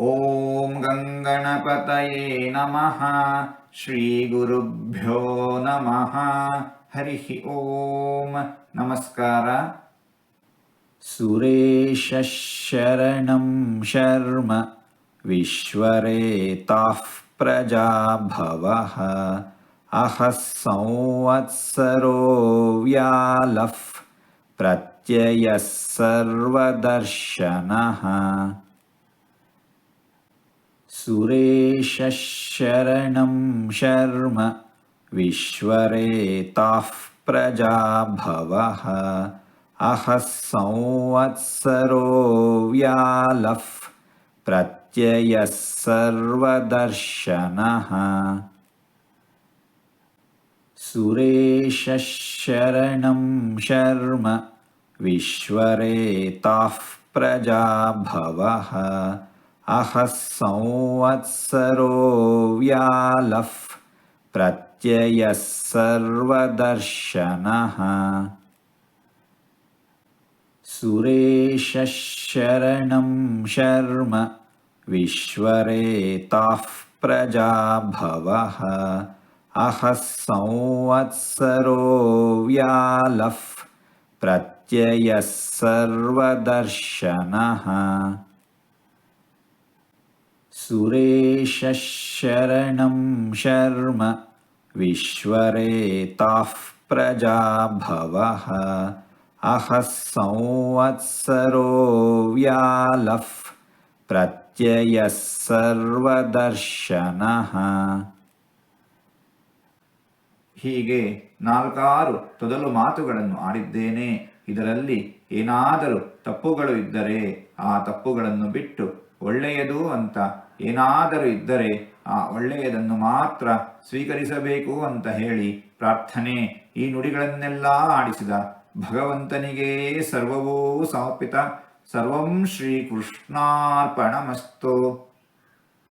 ಓಂ ಗಂಗಣಪತಯೇ ನಮಃ. ಶ್ರೀ ಗುರುಭ್ಯೋ ನಮಃ. ಹರಿ ಓಂ. ನಮಸ್ಕಾರ. ಸುರೇಶ ಶರಣಂ ಶರ್ಮ ವಿಶ್ವರೇತಾಃ ಪ್ರಜಾಭವಃ. ಅಹಃ ಸಂವತ್ಸರೋ ವ್ಯಾಲಃ ಪ್ರತ್ಯಯಃ ಸರ್ವದರ್ಶನಃ. ಸುರೇಶ ಶರಣಂ ಶರ್ಮ ವಿಶ್ವರೇತಾಃ ಪ್ರಜಾಭವಃ. ಅಹಃ ಸಂವತ್ಸರೋ ವ್ಯಾಲಃ ಪ್ರತ್ಯಯಃ ಸರ್ವದರ್ಶನಃ. ಸುರೇಶ ಶರಣಂ ಶರ್ಮ ವಿಶ್ವರೇತಾಃ ಪ್ರಜಾಭವಃ. ಅಹಃ ಸಂವತ್ಸರೋ ವ್ಯಾಲಃ ಪ್ರತ್ಯಯಃ ಸರ್ವದರ್ಶನಃ. ಸುರೇಶ ಶರಣಂ ಶರ್ಮ ವಿಶ್ವರೇತಾಃ ಪ್ರಜಾಭವಃ. ಅಹಃ ಸಂವತ್ಸರೋ ವ್ಯಾಲಃ ಪ್ರತ್ಯಯಃ ಸರ್ವದರ್ಶನಃ. ಸುರೇಶ ಶರಣಂ ಶರ್ಮ ವಿಶ್ವರೇತಾಃ ಪ್ರಜಾಭವಃ. ಅಹಃ ಸಂವತ್ಸರೋ ವ್ಯಾಲಃ ಪ್ರತ್ಯಯಃ ಸರ್ವದರ್ಶನಃ. ಹೀಗೆ ನಾಲ್ಕಾರು ತೊದಲು ಮಾತುಗಳನ್ನು ಆಡಿದ್ದೇನೆ. ಇದರಲ್ಲಿ ಏನಾದರೂ ತಪ್ಪುಗಳು ಇದ್ದರೆ ಆ ತಪ್ಪುಗಳನ್ನು ಬಿಟ್ಟು ಒಳ್ಳೆಯದು ಅಂತ ಏನಾದರೂ ಇದ್ದರೆ ಆ ಒಳ್ಳೆಯದನ್ನು ಮಾತ್ರ ಸ್ವೀಕರಿಸಬೇಕು ಅಂತ ಹೇಳಿ ಪ್ರಾರ್ಥನೆ. ಈ ನುಡಿಗಳನ್ನೆಲ್ಲ ಆಡಿಸಿದ ಭಗವಂತನಿಗೇ ಸರ್ವವೂ ಸಮರ್ಪಿತ. ಸರ್ವಂ ಶ್ರೀಕೃಷ್ಣಾರ್ಪಣಮಸ್ತು.